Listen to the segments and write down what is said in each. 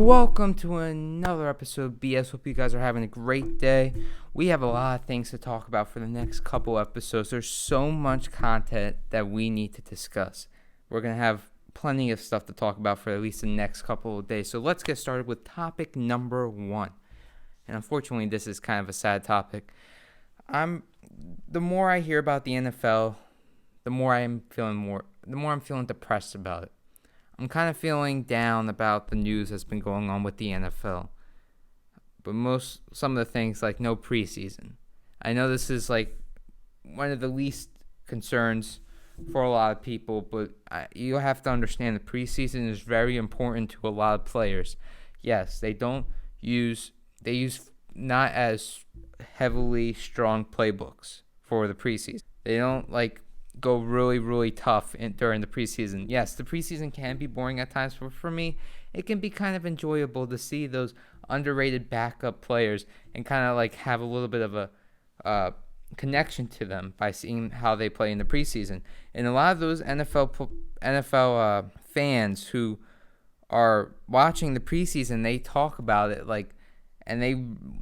Welcome to another episode of BS. Hope you guys are having a great day. We have a lot of things to talk about for the next couple episodes. There's so much content that we need to discuss. We're going to have plenty of stuff to talk about for at least the next couple of days. So let's get started with topic number 1. And unfortunately, this is kind of a sad topic. The more I hear about the NFL, the more I'm feeling depressed about it. I'm kind of feeling down about the news that's been going on with the NFL. But some of the things like no preseason. I know this is like one of the least concerns for a lot of people, but you have to understand the preseason is very important to a lot of players. Yes, they use not as heavily strong playbooks for the preseason. They don't go really, really tough during the preseason. Yes, the preseason can be boring at times, but for me, it can be kind of enjoyable to see those underrated backup players and kind of have a little bit of a connection to them by seeing how they play in the preseason. And a lot of those NFL fans who are watching the preseason, they talk about it and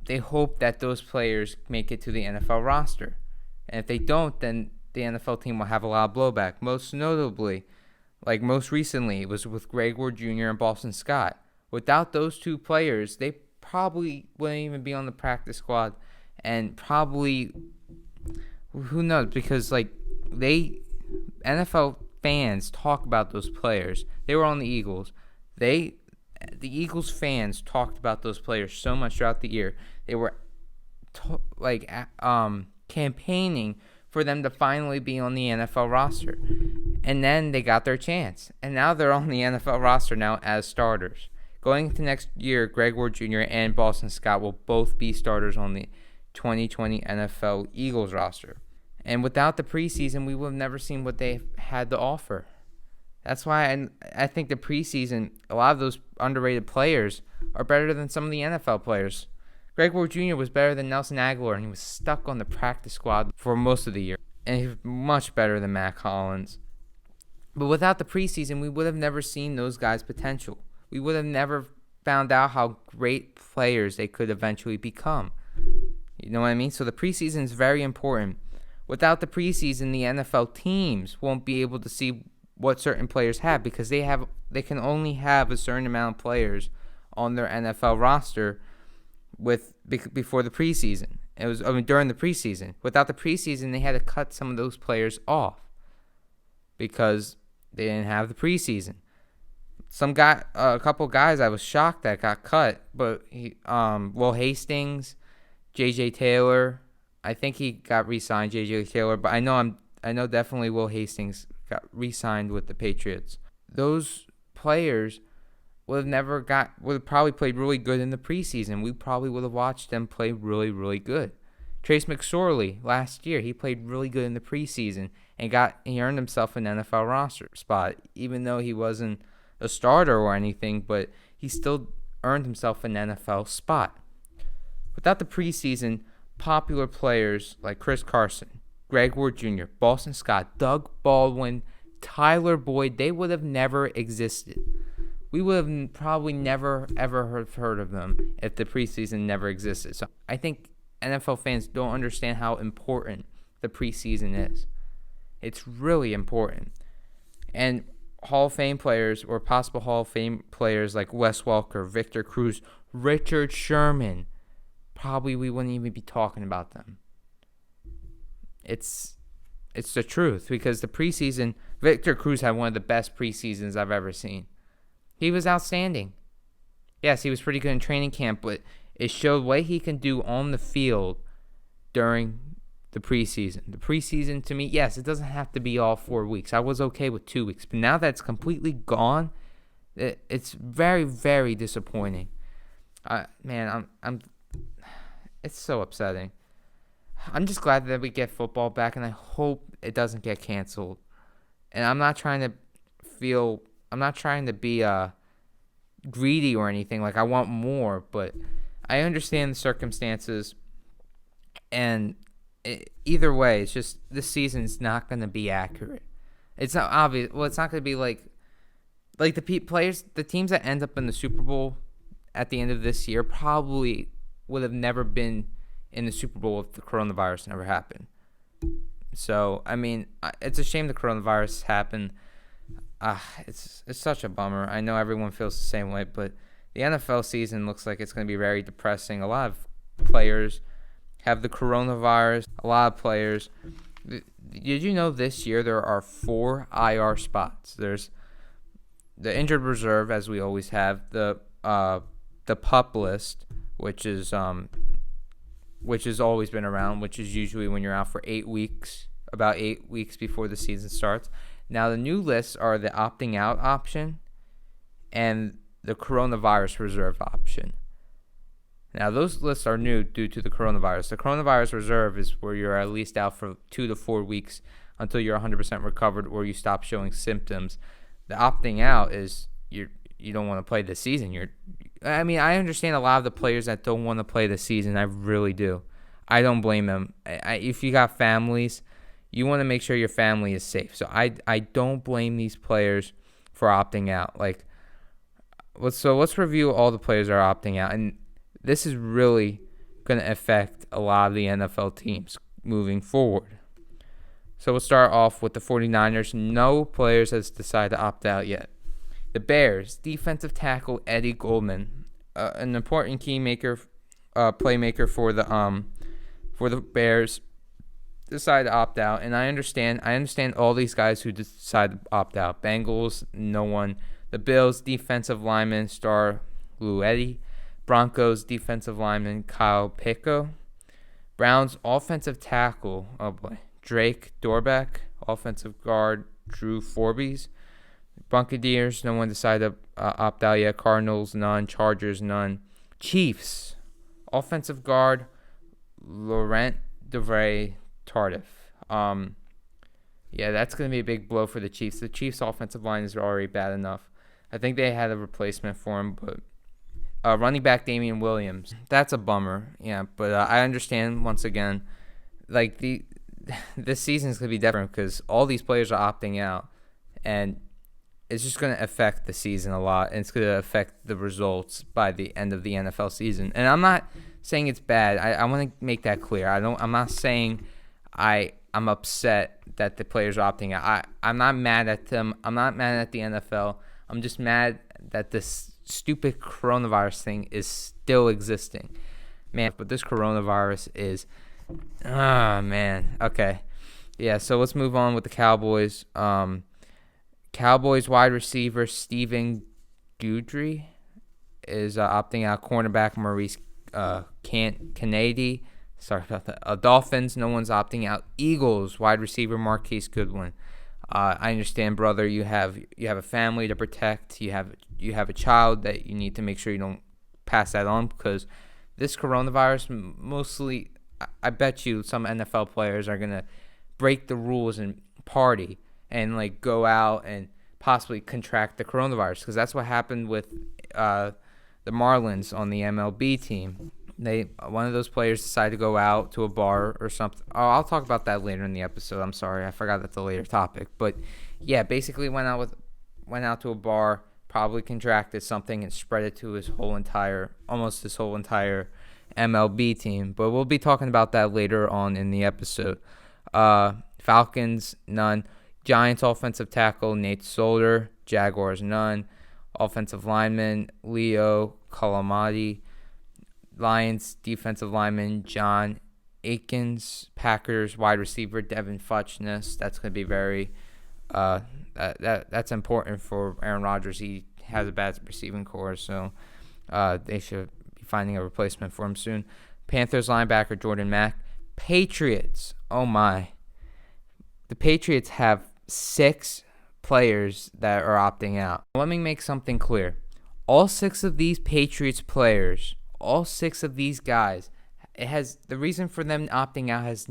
they hope that those players make it to the NFL roster. And if they don't, then the NFL team will have a lot of blowback. Most notably, most recently, it was with Greg Ward Jr. and Boston Scott. Without those two players, they probably wouldn't even be on the practice squad. And probably, who knows, because NFL fans talk about those players. They were on the Eagles. The Eagles fans talked about those players so much throughout the year. They were campaigning for them to finally be on the NFL roster. And then they got their chance. And now they're on the NFL roster now as starters. Going into next year, Greg Ward Jr. and Boston Scott will both be starters on the 2020 NFL Eagles roster. And without the preseason, we would have never seen what they had to offer. That's why I think the preseason, a lot of those underrated players are better than some of the NFL players. Greg Ward Jr. was better than Nelson Aguilar, and he was stuck on the practice squad for most of the year. And he was much better than Matt Collins. But without the preseason, we would have never seen those guys' potential. We would have never found out how great players they could eventually become. You know what I mean? So the preseason is very important. Without the preseason, the NFL teams won't be able to see what certain players have because they can only have a certain amount of players on their NFL roster before the preseason. During the preseason. Without the preseason, they had to cut some of those players off because they didn't have the preseason. A couple guys I was shocked that got cut, but Will Hastings, J.J. Taylor, I think he got re-signed, J.J. Taylor, but I know definitely Will Hastings got re-signed with the Patriots. Those players would have probably played really good in the preseason. We probably would have watched them play really, really good. Trace McSorley last year, he played really good in the preseason and he earned himself an NFL roster spot, even though he wasn't a starter or anything, but he still earned himself an NFL spot. Without the preseason, popular players like Chris Carson, Greg Ward Jr., Boston Scott, Doug Baldwin, Tyler Boyd, they would have never existed. We would have probably never, ever heard of them if the preseason never existed. So I think NFL fans don't understand how important the preseason is. It's really important. And Hall of Fame players or possible Hall of Fame players like Wes Welker, Victor Cruz, Richard Sherman, probably we wouldn't even be talking about them. It's the truth because the preseason, Victor Cruz had one of the best preseasons I've ever seen. He was outstanding. Yes, he was pretty good in training camp, but it showed what he can do on the field during the preseason. The preseason, to me, yes, it doesn't have to be all 4 weeks. I was okay with 2 weeks, but now that's completely gone, it's very, very disappointing. It's so upsetting. I'm just glad that we get football back, and I hope it doesn't get canceled. And I'm not trying to be greedy or anything. I want more, but I understand the circumstances. And either way, it's just this season's not going to be accurate. It's not obvious. Well, it's not going to be like the teams that end up in the Super Bowl at the end of this year probably would have never been in the Super Bowl if the coronavirus never happened. So, I mean, it's a shame the coronavirus happened. It's such a bummer. I know everyone feels the same way, but the NFL season looks like it's going to be very depressing. A lot of players have the coronavirus. A lot of players. Did you know this year there are 4 IR spots? There's the injured reserve, as we always have, the PUP list, which has always been around, which is usually when you're out for 8 weeks, about 8 weeks before the season starts. Now the new lists are the opting out option and the coronavirus reserve option. Now those lists are new due to the coronavirus. The coronavirus reserve is where you're at least out for 2 to 4 weeks until you're 100% recovered or you stop showing symptoms. The opting out is you don't want to play the season. I understand a lot of the players that don't want to play the season. I really do. I don't blame them. If you got families, you want to make sure your family is safe. So I don't blame these players for opting out. Let's review all the players that are opting out. And this is really going to affect a lot of the NFL teams moving forward. So we'll start off with the 49ers. No players has decided to opt out yet. The Bears, defensive tackle Eddie Goldman, an important playmaker for the Bears, decided to opt out. And I understand all these guys who decide to opt out. Bengals, no one. The Bills, defensive lineman Star Luetti. Broncos, defensive lineman Kyle Pico. Browns, offensive tackle, Drake Dorbeck. Offensive guard Drew Forbes. Buccaneers, no one decided to opt out yet. Cardinals, none. Chargers, none. Chiefs, offensive guard Laurent Devray Tardif. That's going to be a big blow for the Chiefs. The Chiefs' offensive line is already bad enough. I think they had a replacement for him, but running back Damian Williams, that's a bummer. Yeah, but I understand once again, this season is going to be different because all these players are opting out, and it's just going to affect the season a lot, and it's going to affect the results by the end of the NFL season. And I'm not saying it's bad. I want to make that clear. I'm not saying I'm upset that the players are opting out. I'm not mad at them. I'm not mad at the NFL. I'm just mad that this stupid coronavirus thing is still existing. Man, but this coronavirus is... man. Okay. Yeah, so let's move on with the Cowboys. Cowboys wide receiver Stephen Guidry is opting out. Cornerback Maurice Kennedy. Sorry about that. Dolphins, no one's opting out. Eagles wide receiver Marquise Goodwin. I understand, brother. You have a family to protect. You have a child that you need to make sure you don't pass that on, because this coronavirus, mostly, I bet you some NFL players are gonna break the rules and party and go out and possibly contract the coronavirus, because that's what happened with the Marlins on the MLB team. One of those players decided to go out to a bar or something. Oh, I'll talk about that later in the episode. I'm sorry, I forgot that's a later topic. But yeah, basically went out to a bar, probably contracted something and spread it to his whole entire MLB team. But we'll be talking about that later on in the episode. Falcons, none. Giants offensive tackle Nate Solder. Jaguars, none. Offensive lineman Leo Calamati. Lions defensive lineman John Aikens. Packers wide receiver Devin Funchess. That's going to be very that's important for Aaron Rodgers. He has a bad receiving core, so they should be finding a replacement for him soon. Panthers linebacker Jordan Mack. Patriots, oh my. The Patriots have 6 players that are opting out. Let me make something clear. All 6 of these Patriots players, all 6 of these guys, the reason for them opting out has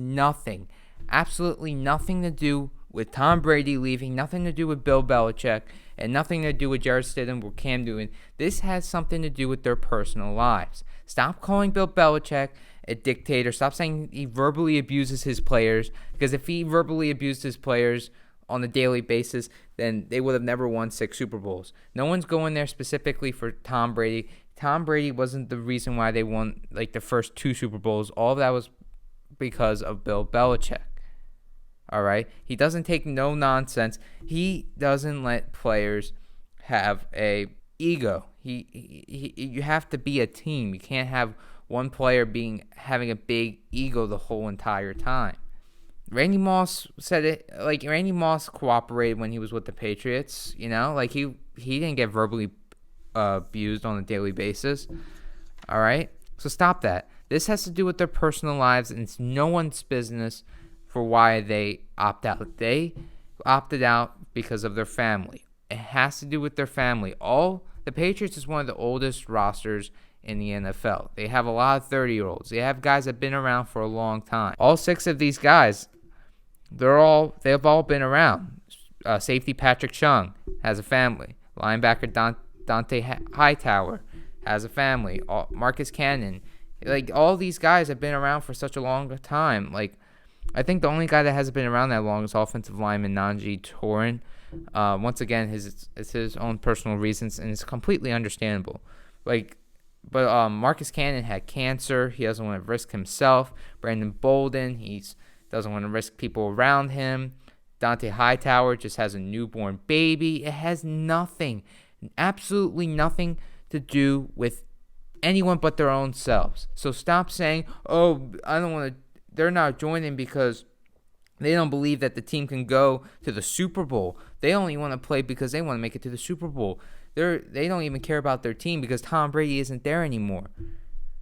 absolutely nothing to do with Tom Brady leaving, nothing to do with Bill Belichick, and nothing to do with Jarrett Stidham or Cam Newton. This has something to do with their personal lives. Stop calling Bill Belichick a dictator. Stop saying he verbally abuses his players, because if he verbally abused his players on a daily basis, then they would have never won 6 Super Bowls. No one's going there specifically for Tom Brady. Tom Brady wasn't the reason why they won like the first 2 Super Bowls. All of that was because of Bill Belichick. All right? He doesn't take no nonsense. He doesn't let players have a ego. You have to be a team. You can't have one player having a big ego the whole entire time. Randy Moss said it, like Randy Moss cooperated when he was with the Patriots, like he didn't get verbally abused on a daily basis. All right? So stop that. This has to do with their personal lives, and it's no one's business for why they opt out. They opted out because of their family. It has to do with their family. The Patriots is one of the oldest rosters in the NFL. They have a lot of 30-year-olds. They have guys that have been around for a long time. All 6 of these guys, they've all been around. Safety Patrick Chung has a family. Linebacker Dante Hightower has a family. Marcus Cannon. Like, all these guys have been around for such a long time. Like, I think the only guy that hasn't been around that long is offensive lineman Najee Torin. Once again, it's his own personal reasons, and it's completely understandable. But Marcus Cannon had cancer. He doesn't want to risk himself. Brandon Bolden, he doesn't want to risk people around him. Dante Hightower just has a newborn baby. It has nothing, absolutely nothing to do with anyone but their own selves. So stop saying, oh, I don't want to. They're not joining because they don't believe that the team can go to the Super Bowl. They only want to play because they want to make it to the Super Bowl. They don't even care about their team because Tom Brady isn't there anymore.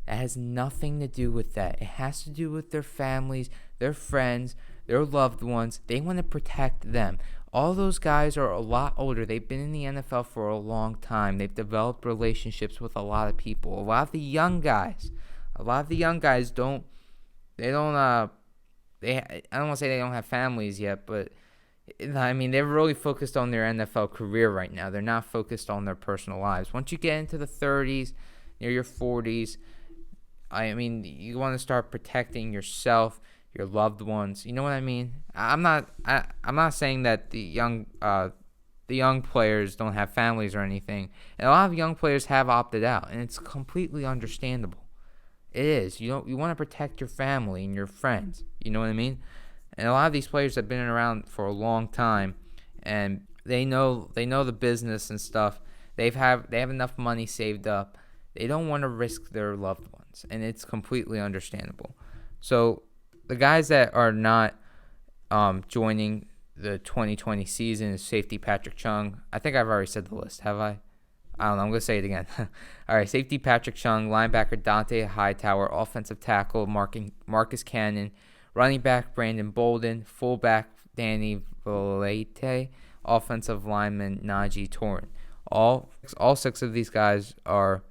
It has nothing to do with that. It has to do with their families, their friends, their loved ones. They want to protect them. All those guys are a lot older. They've been in the NFL for a long time. They've developed relationships with a lot of people. A lot of the young guys don't. I don't want to say they don't have families yet, but I mean, they're really focused on their NFL career right now. They're not focused on their personal lives. Once you get into the 30s, near your 40s, I mean, you want to start protecting yourself, your loved ones. You know what I mean? I'm not saying that the young players don't have families or anything. And a lot of young players have opted out, and it's completely understandable. It is. You want to protect your family and your friends. You know what I mean? And a lot of these players have been around for a long time, and they know the business and stuff. They have enough money saved up. They don't want to risk their loved ones, and it's completely understandable. So the guys that are not joining the 2020 season is safety Patrick Chung. I think I've already said the list. Have I? I don't know. I'm going to say it again. All right, safety Patrick Chung, linebacker Dante Hightower, offensive tackle Marcus Cannon, running back Brandon Bolden, fullback Danny Volate, offensive lineman Najee Torin. All 6 of these guys are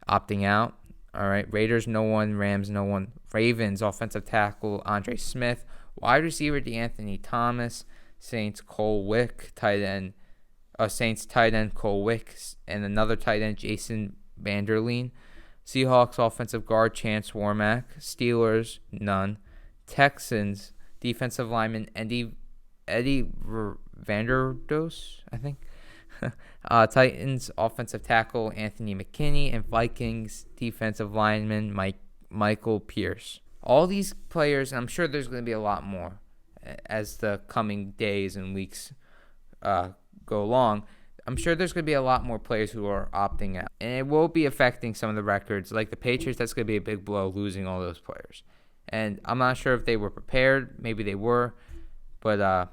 opting out. All right, Raiders, no one. Rams, no one. Ravens, offensive tackle Andre Smith, wide receiver DeAnthony Thomas, Saints Cole Wick, Saints tight end Cole Wick, and another tight end Jason Vanderleen. Seahawks offensive guard Chance Warmack. Steelers, none. Texans defensive lineman Eddie Vanderdos, I think. Titans offensive tackle Anthony McKinney, and Vikings defensive lineman Michael Pierce. All these players, and I'm sure there's going to be a lot more as the coming days and weeks go along. I'm sure there's going to be a lot more players who are opting out, and it will be affecting some of the records. Like the Patriots, that's going to be a big blow, losing all those players. And I'm not sure if they were prepared. Probably they were, but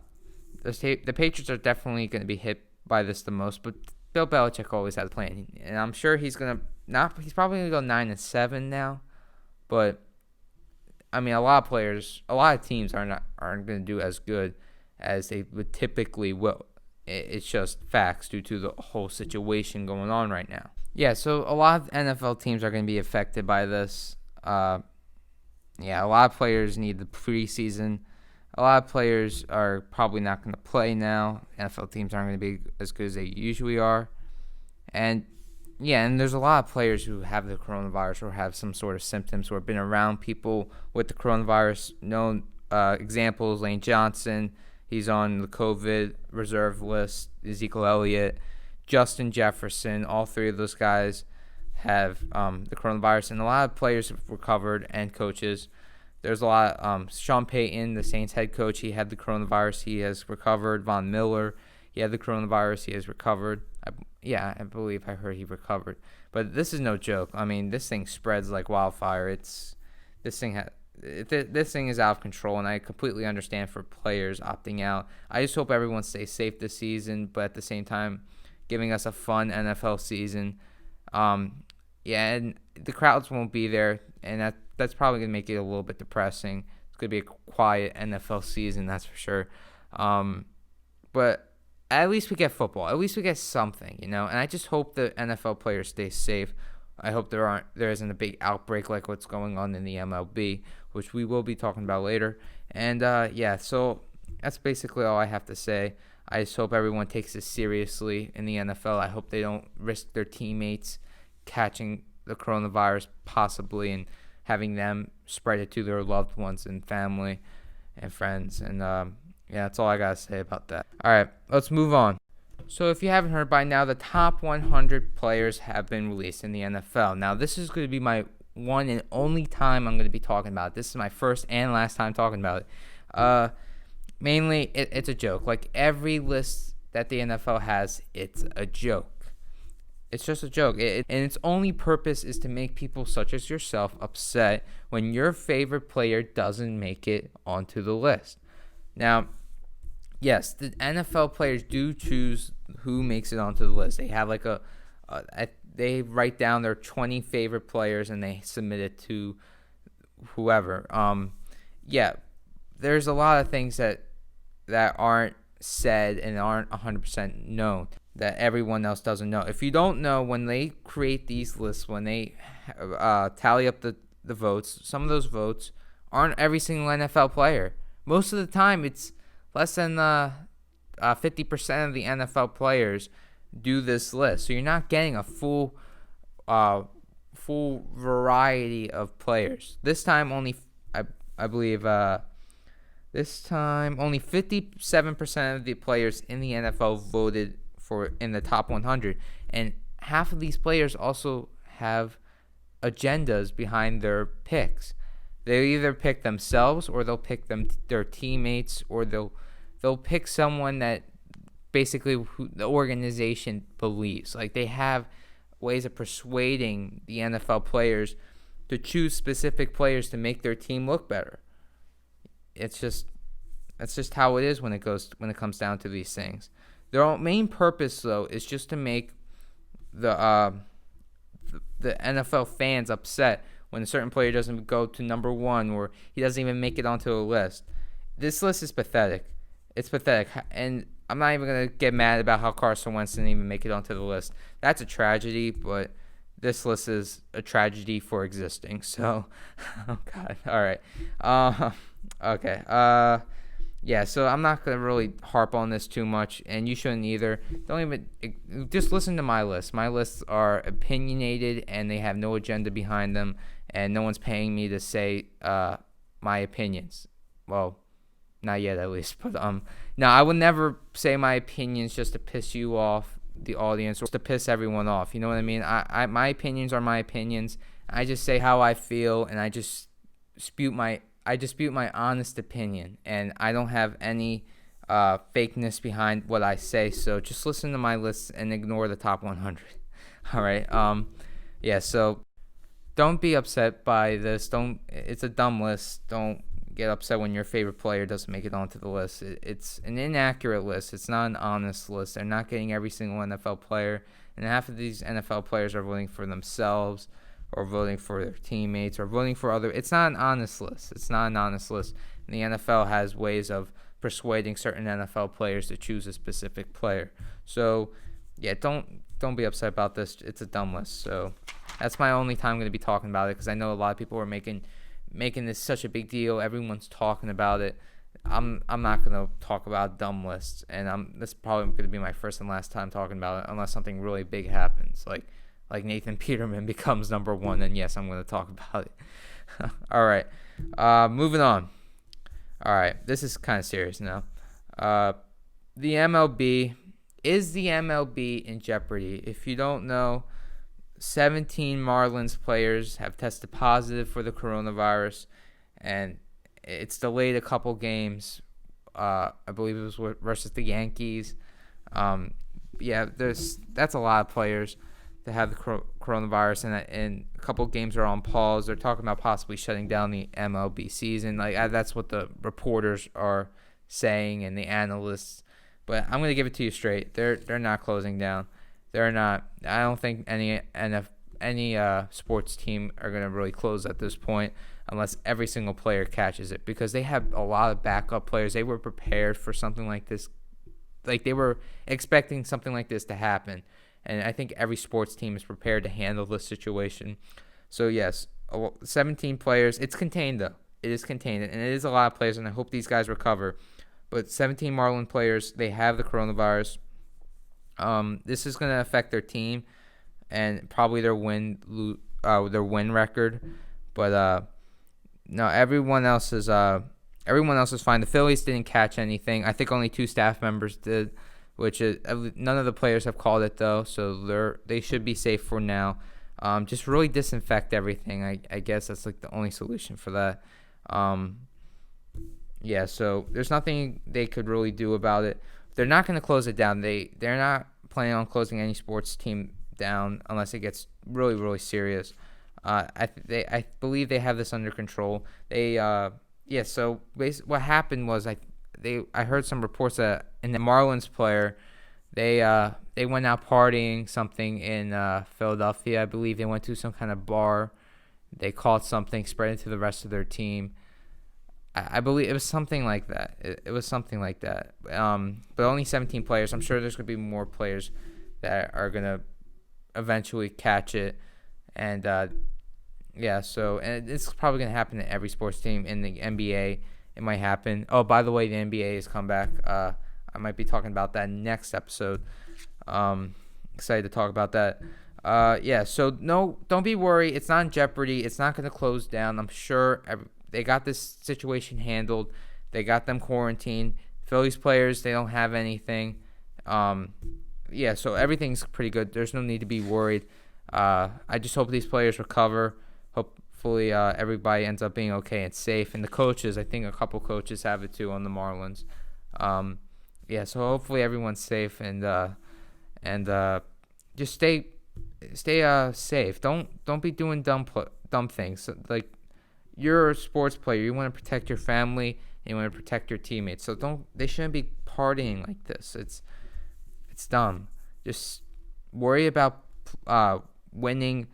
the Patriots are definitely going to be hit by this the most. But Bill Belichick always had a plan, and I'm sure he's probably going to go 9-7 now. But I mean, a lot of teams aren't going to do as good as they would typically will. It's just facts due to the whole situation going on right now. Yeah, so a lot of NFL teams are going to be affected by this. A lot of players need the preseason. A lot of players are probably not going to play now. NFL teams aren't going to be as good as they usually are. And there's a lot of players who have the coronavirus or have some sort of symptoms or have been around people with the coronavirus. Known examples, Lane Johnson, he's on the COVID reserve list. Ezekiel Elliott, Justin Jefferson, all 3 of those guys have the coronavirus, and a lot of players have recovered and coaches. There's a lot. Sean Payton, the Saints head coach, he had the coronavirus. He has recovered. Von Miller, he had the coronavirus. He has recovered. I believe I heard he recovered. But this is no joke. I mean, this thing spreads like wildfire. This thing is out of control, and I completely understand for players opting out. I just hope everyone stays safe this season, but at the same time, giving us a fun NFL season. And the crowds won't be there, and that's probably going to make it a little bit depressing. It's going to be a quiet NFL season, that's for sure. But at least we get football. At least we get something, And I just hope the NFL players stay safe. I hope there isn't a big outbreak like what's going on in the MLB, which we will be talking about later. And so that's basically all I have to say. I just hope everyone takes this seriously in the NFL. I hope they don't risk their teammates catching the coronavirus possibly and having them spread it to their loved ones and family and friends. And that's all I got to say about that. All right, let's move on. So if you haven't heard by now, the top 100 players have been released in the NFL. Now, this is going to be my one and only time I'm going to be talking about it. This is my first and last time talking about it. Mainly, it's a joke. Like every list that the NFL has, it's a joke. It's just a joke. And its only purpose is to make people such as yourself upset when your favorite player doesn't make it onto the list. Now, yes, the NFL players do choose who makes it onto the list. They have like they write down their 20 favorite players and they submit it to whoever. There's a lot of things that aren't said and aren't 100% known that everyone else doesn't know. If you don't know, when they create these lists, when they tally up the votes, some of those votes aren't every single NFL player. Most of the time, it's less than 50% of the NFL players do this list. So you're not getting a full variety of players. This time, only I believe this time only 57% of the players in the NFL voted for in the top 100, and half of these players also have agendas behind their picks. They either pick themselves, or they'll pick their teammates, or they'll pick someone that basically who the organization believes. Like they have ways of persuading the NFL players to choose specific players to make their team look better. That's just how it is when it comes down to these things. Their main purpose, though, is just to make the NFL fans upset when a certain player doesn't go to number one or he doesn't even make it onto a list. This list is pathetic. It's pathetic. And I'm not even going to get mad about how Carson Wentz didn't even make it onto the list. That's a tragedy, but this list is a tragedy for existing. So, oh, God. All right. Okay. So I'm not going to really harp on this too much, and you shouldn't either. Just listen to my list. My lists are opinionated, and they have no agenda behind them, and no one's paying me to say my opinions. Well, not yet at least. But no, I would never say my opinions just to piss you off, the audience, or to piss everyone off. You know what I mean? My opinions are my opinions. I just say how I feel, and I just dispute my honest opinion, and I don't have any fakeness behind what I say. So just listen to my list and ignore the top 100. All right. So don't be upset by this. It's a dumb list. Don't get upset when your favorite player doesn't make it onto the list. It's an inaccurate list. It's not an honest list. They're not getting every single NFL player, and half of these NFL players are voting for themselves, or voting for their teammates, or voting for other. It's not an honest list. It's not an honest list. And the NFL has ways of persuading certain NFL players to choose a specific player. So, don't be upset about this. It's a dumb list. So that's my only time I'm going to be talking about it, because I know a lot of people are making this such a big deal. Everyone's talking about it. I'm not going to talk about dumb lists, and this is probably going to be my first and last time talking about it, unless something really big happens, like Nathan Peterman becomes number one, then yes, I'm going to talk about it. All right. Moving on. All right. This is kind of serious now. The MLB. Is the MLB in jeopardy? If you don't know, 17 Marlins players have tested positive for the coronavirus, and it's delayed a couple games. I believe it was versus the Yankees. That's a lot of players to have the coronavirus, and a couple games are on pause. They're talking about possibly shutting down the MLB season. That's what the reporters are saying and the analysts. But I'm gonna give it to you straight. They're not closing down. They're not. I don't think any sports team are gonna really close at this point unless every single player catches it, because they have a lot of backup players. They were prepared for something like this. They were expecting something like this to happen. And I think every sports team is prepared to handle this situation. So, yes, 17 players. It's contained, though. It is contained, and it is a lot of players, and I hope these guys recover. But 17 Marlin players, they have the coronavirus. This is going to affect their team and probably their win record. But no, everyone else is fine. The Phillies didn't catch anything. I think only 2 staff members did, which is none of the players have called it though, so they should be safe for now. Just really disinfect everything. I guess that's like the only solution for that. So there's nothing they could really do about it. They're not going to close it down. They're not planning on closing any sports team down unless it gets really, really serious. I believe they have this under control. So basically what happened was I heard some reports that in the Marlins player, they went out partying something in Philadelphia. I believe they went to some kind of bar. They caught something, spread it to the rest of their team. I believe it was something like that. It was something like that. But only 17 players. I'm sure there's going to be more players that are going to eventually catch it. And and it's probably going to happen to every sports team. In the NBA, it might happen. Oh, by the way, the NBA has come back. I might be talking about that next episode. Excited to talk about that. So no, don't be worried. It's not in jeopardy. It's not going to close down. I'm sure they got this situation handled. They got them quarantined. Phillies players, they don't have anything. So everything's pretty good. There's no need to be worried. I just hope these players recover. Hopefully everybody ends up being okay and safe. And the coaches, I think a couple coaches have it too on the Marlins. So hopefully everyone's safe and just stay safe. Don't be doing dumb things. Like, you're a sports player. You want to protect your family and you want to protect your teammates. So they shouldn't be partying like this. It's dumb. Just worry about winning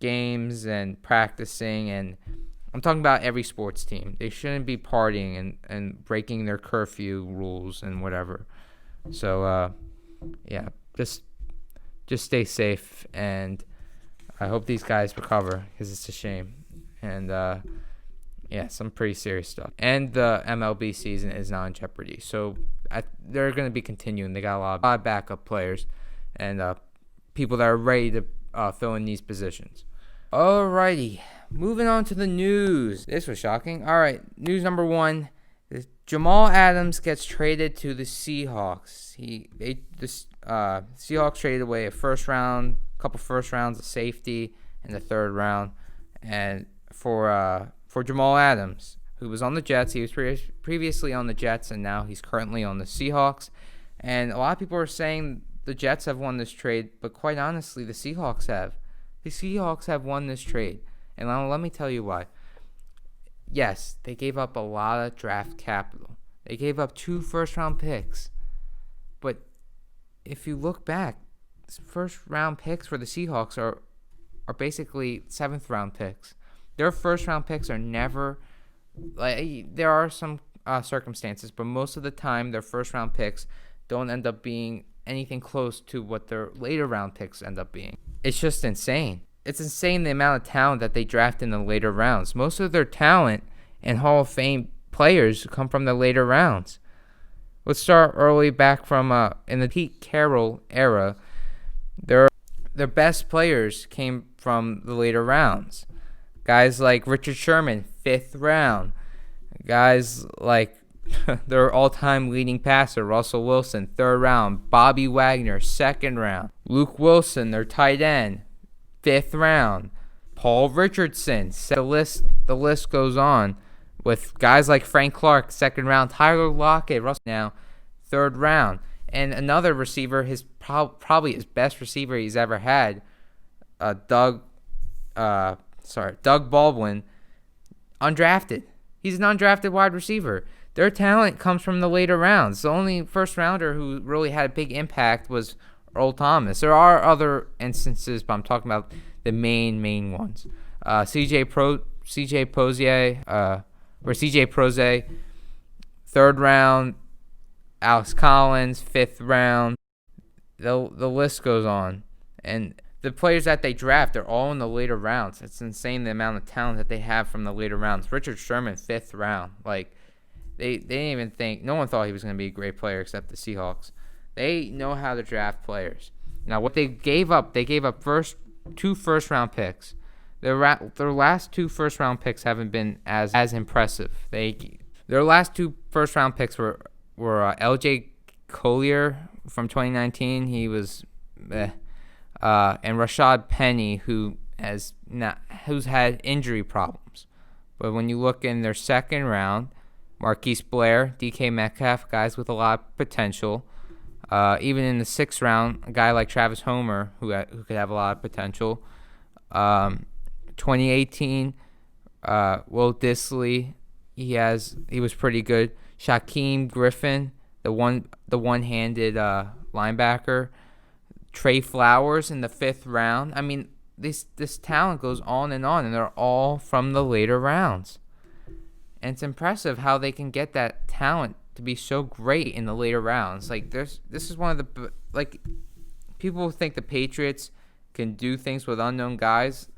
games and practicing, and I'm talking about every sports team. They shouldn't be partying and breaking their curfew rules and whatever. So just stay safe, and I hope these guys recover, because it's a shame. And some pretty serious stuff. And the MLB season is not in jeopardy, so they're going to be continuing. They got a lot of backup players and people that are ready to fill in these positions. Alrighty, moving on to the news. This was shocking. Alright, news number 1. Jamal Adams gets traded to the Seahawks. Seahawks traded away a couple first rounds, a safety, and the third round, and for Jamal Adams, who was on the Jets. He was previously on the Jets, and now he's currently on the Seahawks. And a lot of people are saying the Jets have won this trade, but quite honestly, the Seahawks have. The Seahawks have won this trade, and let me tell you why. Yes, they gave up a lot of draft capital. They gave up 2 first-round picks. But if you look back, first-round picks for the Seahawks are basically 7th-round picks. Their first-round picks are never, there are some circumstances, but most of the time their first-round picks don't end up being anything close to what their later-round picks end up being. It's just insane. It's insane the amount of talent that they draft in the later rounds. Most of their talent and Hall of Fame players come from the later rounds. Let's start early back from in the Pete Carroll era. Their best players came from the later rounds. Guys like Richard Sherman, 5th round. Guys like their all-time leading passer, Russell Wilson, 3rd round. Bobby Wagner, 2nd round. Luke Wilson, their tight end, 5th round. Paul Richardson. The list goes on with guys like Frank Clark, 2nd round. Tyler Lockett, Russell now, 3rd round. And another receiver, probably his best receiver he's ever had, Doug Baldwin, undrafted. He's an undrafted wide receiver. Their talent comes from the later rounds. The only first rounder who really had a big impact was Earl Thomas. There are other instances, but I'm talking about the main ones. CJ Proze, 3rd round. Alex Collins, 5th round. The list goes on. And the players that they draft are all in the later rounds. It's insane the amount of talent that they have from the later rounds. Richard Sherman, 5th round. Like, they didn't even think, no one thought he was going to be a great player except the Seahawks. They know how to draft players. Now, what they gave up 2 first-round picks. Their last 2 first-round picks haven't been as impressive. Their last 2 first-round picks were L.J. Collier from 2019. He was and Rashad Penny, who's had injury problems. But when you look in their 2nd round, Marquise Blair, DK Metcalf, guys with a lot of potential. Even in the 6th round, a guy like Travis Homer, who could have a lot of potential. 2018, Will Dissly, he was pretty good. Shaquem Griffin, the one-handed linebacker. Trey Flowers in the 5th round. I mean, this talent goes on, and they're all from the later rounds. And it's impressive how they can get that talent to be so great in the later rounds. Like, this is one of the, like, people think the Patriots can do things with unknown guys.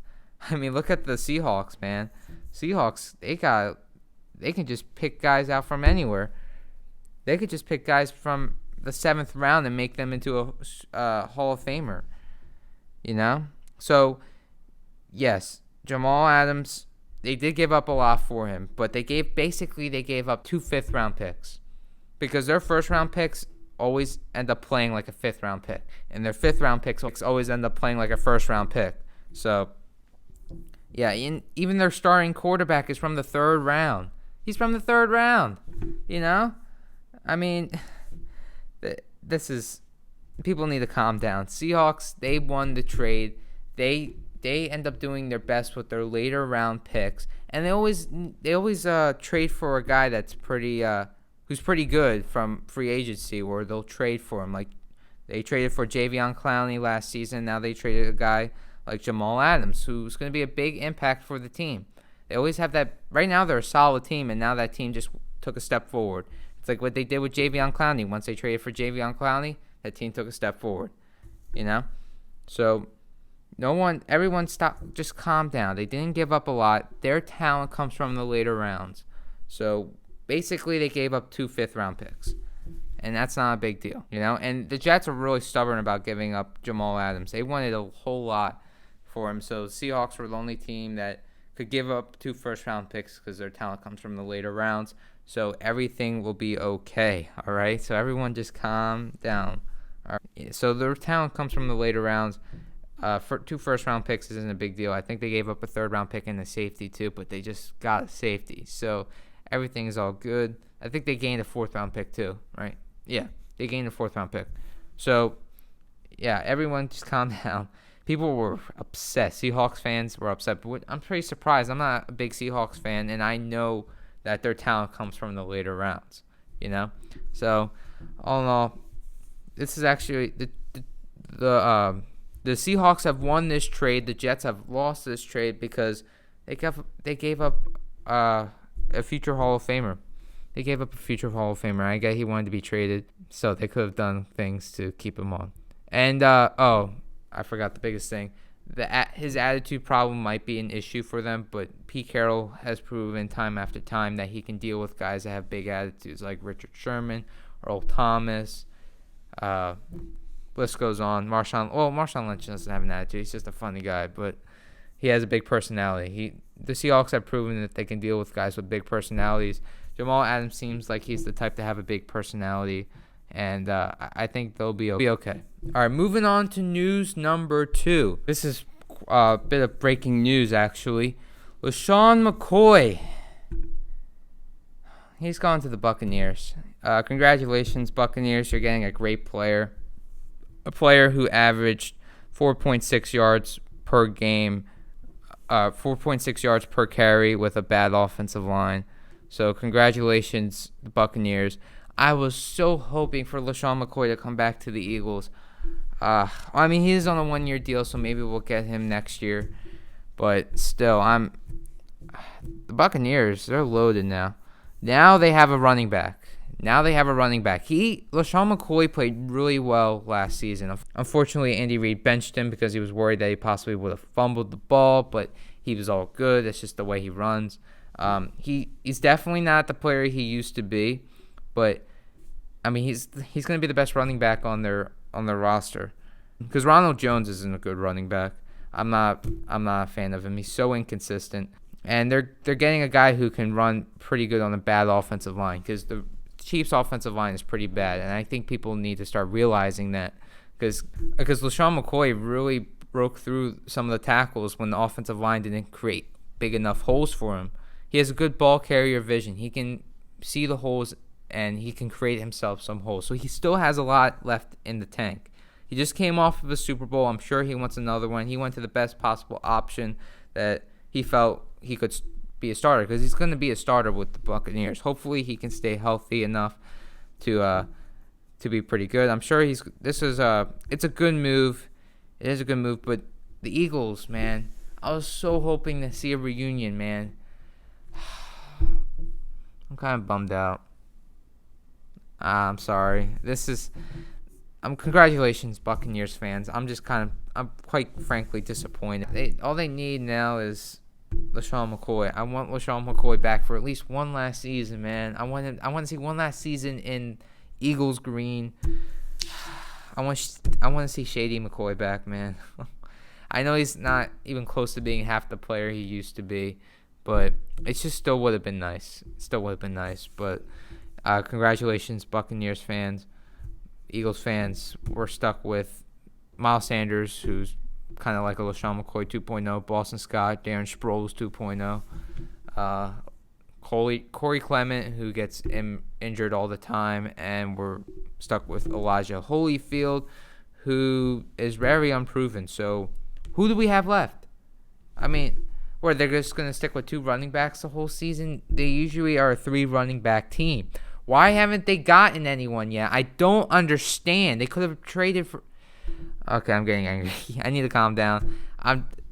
I mean, look at the Seahawks, man. Seahawks, they can just pick guys out from anywhere. They could just pick guys from the 7th round and make them into a Hall of Famer, you know? So, yes, Jamal Adams, they did give up a lot for him, but they gave up 2 5th-round picks because their first-round picks always end up playing like a 5th-round pick, and their 5th-round picks always end up playing like a first-round pick. So, yeah, even their starting quarterback is from the 3rd round. He's from the 3rd round, you know? I mean, people need to calm down. Seahawks, they won the trade. They end up doing their best with their later round picks, and they always trade for a guy that's who's pretty good from free agency, or they'll trade for him. Like, they traded for Jadeveon Clowney last season. Now they traded a guy like Jamal Adams, who's going to be a big impact for the team. They always have that. Right now they're a solid team, and now that team just took a step forward. It's like what they did with Jadeveon Clowney. Once they traded for Jadeveon Clowney, that team took a step forward, you know? So everyone just calm down. They didn't give up a lot. Their talent comes from the later rounds. So basically they gave up 2 5th-round picks, and that's not a big deal, you know? And the Jets are really stubborn about giving up Jamal Adams. They wanted a whole lot for him. So the Seahawks were the only team that could give up 2 first-round picks because their talent comes from the later rounds. So everything will be okay, all right? So everyone just calm down. All right? So their talent comes from the later rounds. For 2 first-round picks isn't a big deal. I think they gave up a 3rd-round pick and a safety too, but they just got a safety. So everything is all good. I think they gained a 4th-round pick too, right? Yeah, they gained a 4th-round pick. So, yeah, everyone just calm down. People were upset. Seahawks fans were upset. But I'm pretty surprised. I'm not a big Seahawks fan, and I know that their talent comes from the later rounds, you know? So, all in all, this is actually the Seahawks have won this trade. The Jets have lost this trade because they gave up a future Hall of Famer. They gave up a future Hall of Famer. I guess he wanted to be traded, so they could have done things to keep him on. And, I forgot the biggest thing. His attitude problem might be an issue for them, but Pete Carroll has proven time after time that he can deal with guys that have big attitudes, like Richard Sherman, Earl Thomas. List goes on. Marshawn Lynch doesn't have an attitude. He's just a funny guy, but he has a big personality. The Seahawks have proven that they can deal with guys with big personalities. Jamal Adams seems like he's the type to have a big personality, and I think they'll be okay. All right, moving on to news number 2. This is bit of breaking news, actually. LeSean McCoy. He's gone to the Buccaneers. Congratulations, Buccaneers. You're getting a great player. A player who averaged 4.6 yards per game, 4.6 yards per carry with a bad offensive line. So congratulations, the Buccaneers. I was so hoping for LeSean McCoy to come back to the Eagles. I mean, he's on a 1-year deal, so maybe we'll get him next year. But still, the Buccaneers, they're loaded now. Now they have a running back. LeSean McCoy played really well last season. Unfortunately, Andy Reid benched him because he was worried that he possibly would have fumbled the ball, but he was all good. That's just the way he runs. He's definitely not the player he used to be, but I mean he's going to be the best running back on their roster, because Ronald Jones isn't a good running back. I'm not a fan of him. He's so inconsistent, and they're getting a guy who can run pretty good on a bad offensive line, because the Chiefs' offensive line is pretty bad, and I think people need to start realizing that, because LeSean McCoy really broke through some of the tackles when the offensive line didn't create big enough holes for him. He has a good ball carrier vision. He can see the holes, and he can create himself some holes. So he still has a lot left in the tank. He just came off of a Super Bowl. I'm sure he wants another one. He went to the best possible option that he felt he could be a starter, because he's going to be a starter with the Buccaneers. Hopefully he can stay healthy enough to be pretty good. I'm sure it's a good move. It is a good move, but the Eagles, man, I was so hoping to see a reunion, man. I'm kind of bummed out. I'm sorry. Congratulations, Buccaneers fans. I'm quite frankly disappointed. All they need now is LeSean McCoy. I want LeSean McCoy back for at least one last season, man. I want to see one last season in Eagles green. I want to see Shady McCoy back, man. I know he's not even close to being half the player he used to be, but it just still would have been nice. But congratulations, Buccaneers fans. Eagles fans, we're stuck with Miles Sanders, who's kind of like a LeSean McCoy 2.0, Boston Scott, Darren Sproles 2.0, Corey Clement, who gets injured all the time, and we're stuck with Elijah Holyfield, who is very unproven. So who do we have left? I mean, they're just going to stick with 2 running backs the whole season? They usually are a 3 running back team. Why haven't they gotten anyone yet? I don't understand. They could have traded for... Okay, I'm getting angry. I need to calm down.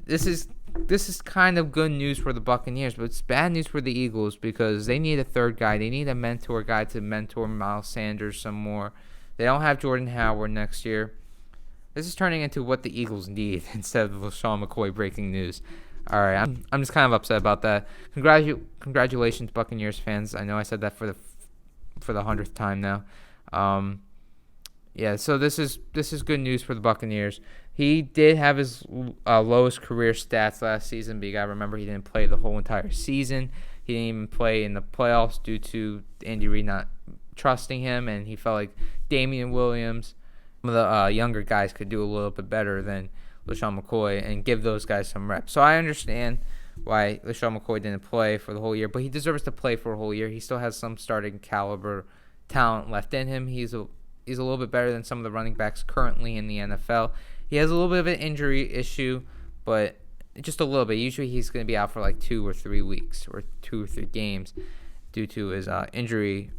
This is kind of good news for the Buccaneers, but it's bad news for the Eagles, because they need a third guy. They need a mentor guy to mentor Miles Sanders some more. They don't have Jordan Howard next year. This is turning into what the Eagles need instead of LeSean McCoy breaking news. All right, I'm just kind of upset about that. Congratulations, Buccaneers fans. I know I said that for the 100th time now. Yeah, so this is good news for the Buccaneers. He did have his lowest career stats last season, but you got to remember he didn't play the whole entire season. He didn't even play in the playoffs due to Andy Reid not trusting him, and he felt like Damian Williams, some of the younger guys, could do a little bit better than LeSean McCoy and give those guys some reps. So I understand why LeSean McCoy didn't play for the whole year, but he deserves to play for a whole year. He still has some starting caliber talent left in him. He's a little bit better than some of the running backs currently in the NFL. He has a little bit of an injury issue, but just a little bit. Usually he's going to be out for like 2 or 3 weeks or 2 or 3 games due to his injury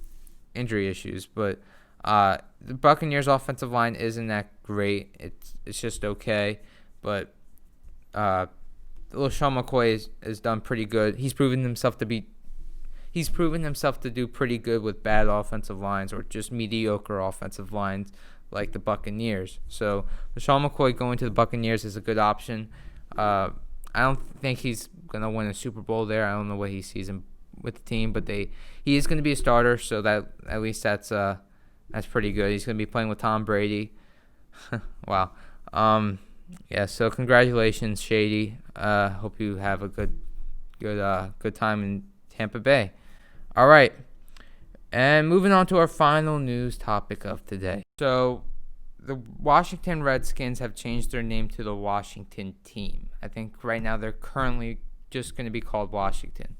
issues. But the Buccaneers' offensive line isn't that great. It's just okay. But LeSean McCoy has done pretty good. He's proven himself to do pretty good with bad offensive lines or just mediocre offensive lines like the Buccaneers. So LeSean McCoy going to the Buccaneers is a good option. I don't think he's going to win a Super Bowl there. I don't know what he sees him with the team, but he is going to be a starter, so that at least that's pretty good. He's going to be playing with Tom Brady. Wow. Yeah, so congratulations, Shady. Hope you have a good time in Tampa Bay. All right. And moving on to our final news topic of today. So the Washington Redskins have changed their name to the Washington Team. I think right now they're currently just going to be called Washington.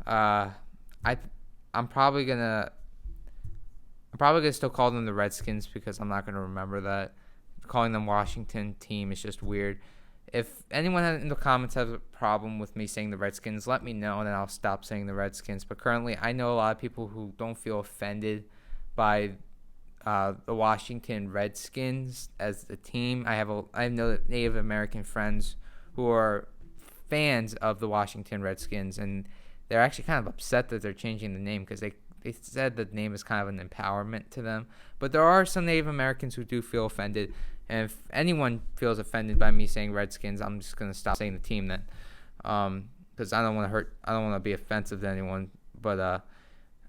I'm probably gonna still call them the Redskins because I'm not gonna remember that. Calling them Washington Team is just weird. If anyone in the comments has a problem with me saying the Redskins, let me know and then I'll stop saying the Redskins. But currently, I know a lot of people who don't feel offended by the Washington Redskins as the team. I know Native American friends who are fans of the Washington Redskins, and they're actually kind of upset that they're changing the name because they said the name is kind of an empowerment to them. But there are some Native Americans who do feel offended. And if anyone feels offended by me saying Redskins, I'm just going to stop saying the team then. Because I don't want to be offensive to anyone. But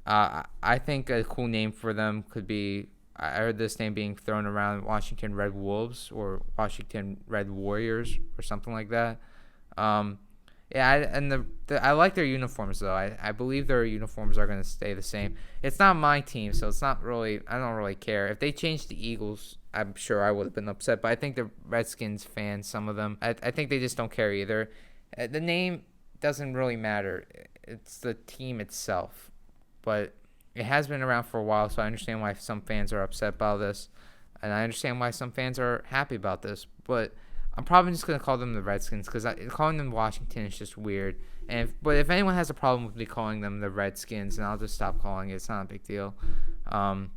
I think a cool name for them could be, I heard this name being thrown around, Washington Red Wolves or Washington Red Warriors or something like that. I like their uniforms though. I believe their uniforms are going to stay the same. It's not my team, so it's not really. I don't really care if they changed the Eagles. I'm sure I would have been upset, but I think the Redskins fans, some of them, I think they just don't care either. The name doesn't really matter. It's the team itself, but it has been around for a while, so I understand why some fans are upset about this, and I understand why some fans are happy about this, but I'm probably just going to call them the Redskins because calling them Washington is just weird. But if anyone has a problem with me calling them the Redskins, then I'll just stop calling it. It's not a big deal. I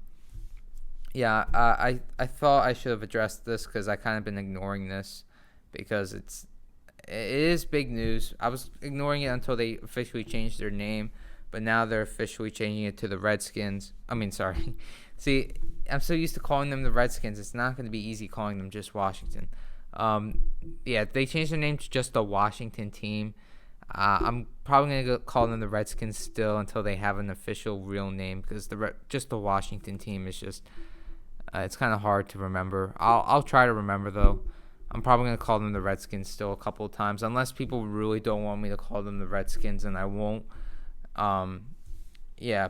thought I should have addressed this because I kind of been ignoring this because it is big news. I was ignoring it until they officially changed their name, but now they're officially changing it to the Redskins. Sorry. See, I'm so used to calling them the Redskins. It's not going to be easy calling them just Washington. They changed their name to just the Washington Team. I'm probably going to call them the Redskins still until they have an official real name because just the Washington Team is just it's kind of hard to remember. I'll try to remember though. I'm probably going to call them the Redskins still a couple of times unless people really don't want me to call them the Redskins, and I won't. But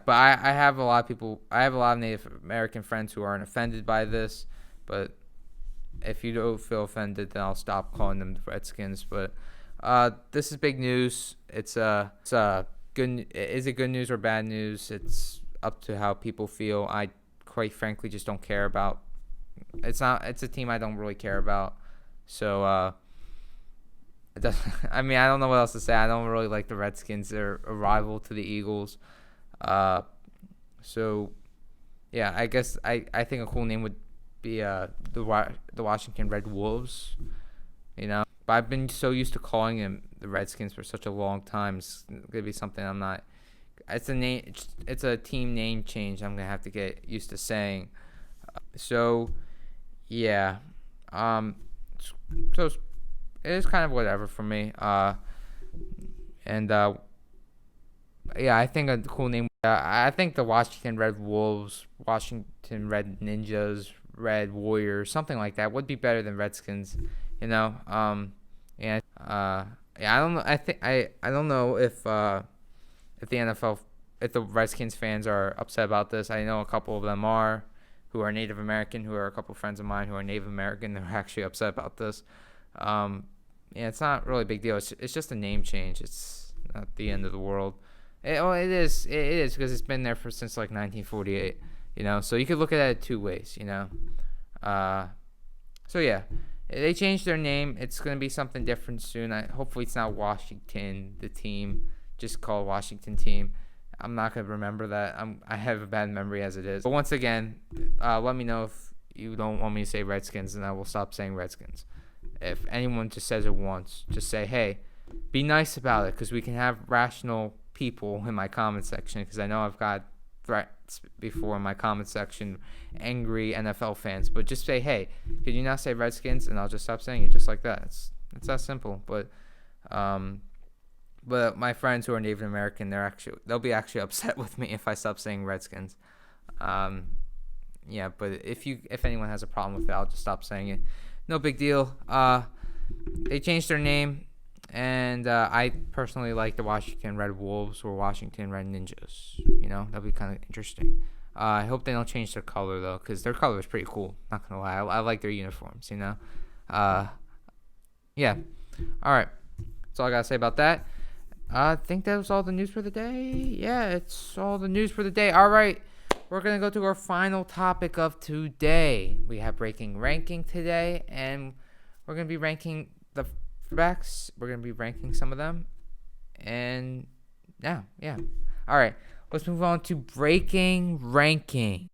I have a lot of people. I have a lot of Native American friends who aren't offended by this, but if you don't feel offended, then I'll stop calling them the Redskins. But this is big news. It's good. Is it good news or bad news? It's up to how people feel. I quite frankly just don't care about. It's a team I don't really care about. So it doesn't, I don't know what else to say. I don't really like the Redskins. They're a rival to the Eagles. I guess I think a cool name would be the Washington Red Wolves, but I've been so used to calling them the Redskins for such a long time. It's gonna be something I'm not. It's a name. It's a team name change. I'm gonna have to get used to saying. So it is kind of whatever for me. I think a cool name. I think the Washington Red Wolves, Washington Red Ninjas, Red Warriors, something like that would be better than Redskins. I don't know. I don't know if the NFL, if the Redskins fans are upset about this. I know a couple of them are, who are Native American, who are a couple of friends of mine who are Native American. They're actually upset about this. It's not really a big deal. It's just a name change. It's not the end of the world. It is because it's been there since like 1948. So you could look at it two ways. They changed their name. It's gonna be something different soon. Hopefully it's not Washington, the team, just called Washington Team. I'm not gonna remember that. I have a bad memory as it is. But once again, let me know if you don't want me to say Redskins, and I will stop saying Redskins. If anyone just says it once, just say, hey, be nice about it, because we can have rational people in my comment section, because I know I've got threats before in my comment section, angry NFL fans. But just say, hey, could you not say Redskins? And I'll just stop saying it, just like that. It's that simple. But my friends who are Native American, they'll be actually upset with me if I stop saying Redskins. But if anyone has a problem with it, I'll just stop saying it. No big deal. They changed their name, and I personally like the Washington Red Wolves or Washington Red Ninjas. That'd be kind of interesting. I hope they don't change their color though, because their color is pretty cool. Not gonna lie, I like their uniforms. Yeah. All right. That's all I gotta say about that. I think that was all the news for the day. Yeah, it's all the news for the day. All right. We're going to go to our final topic of today. We have breaking ranking today, and we're going to be ranking the quarterbacks. We're going to be ranking some of them. And yeah. All right. Let's move on to breaking ranking.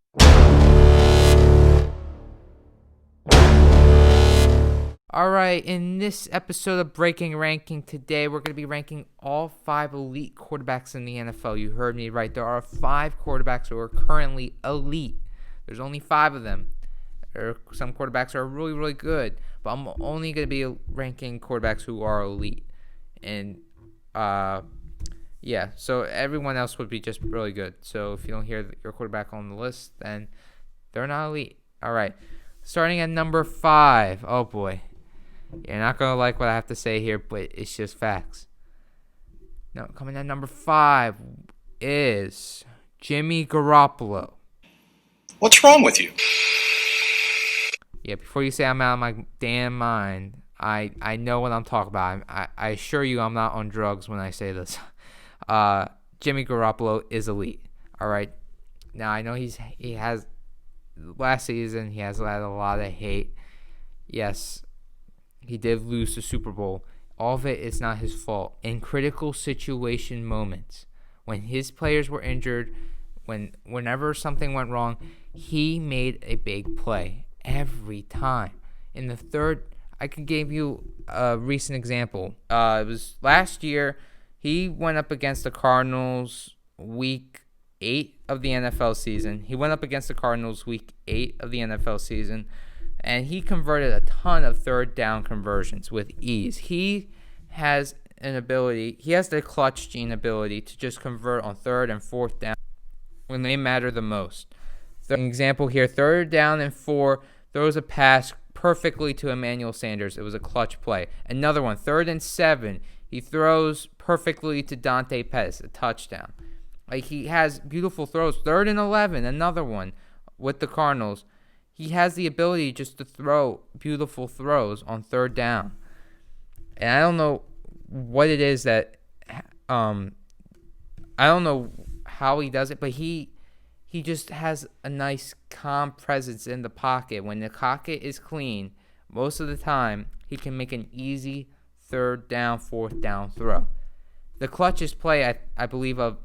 All right, in this episode of Breaking Ranking today, we're going to be ranking all 5 elite quarterbacks in the NFL. You heard me right. There are 5 quarterbacks who are currently elite. There's only 5 of them. Some quarterbacks are really, really good, but I'm only going to be ranking quarterbacks who are elite. And, so everyone else would be just really good. So if you don't hear your quarterback on the list, then they're not elite. All right, starting at number 5. Oh, boy. You're not going to like what I have to say here, but it's just facts. Now, coming at number 5 is Jimmy Garoppolo. What's wrong with you? Yeah, before you say I'm out of my damn mind, I know what I'm talking about. I assure you I'm not on drugs when I say this. Jimmy Garoppolo is elite. All right. Now, I know he has last season, he has had a lot of hate. Yes. He did lose the Super Bowl. All of it is not his fault. In critical situation moments, when his players were injured, whenever something went wrong, he made a big play every time. In the third, I could give you a recent example. It was last year. He went up against the Cardinals week 8 of the NFL season. And he converted a ton of third down conversions with ease. He has the clutch gene ability to just convert on third and fourth down when they matter the most. An example here, 3rd down and 4, throws a pass perfectly to Emmanuel Sanders. It was a clutch play. Another one, 3rd and 7, he throws perfectly to Dante Pettis, a touchdown. Like, he has beautiful throws. 3rd and 11, another one with the Cardinals. He has the ability just to throw beautiful throws on 3rd down. And I don't know what it is that I don't know how he does it, but he just has a nice calm presence in the pocket. When the pocket is clean, most of the time he can make an easy 3rd down, 4th down throw. The clutchest play I believe of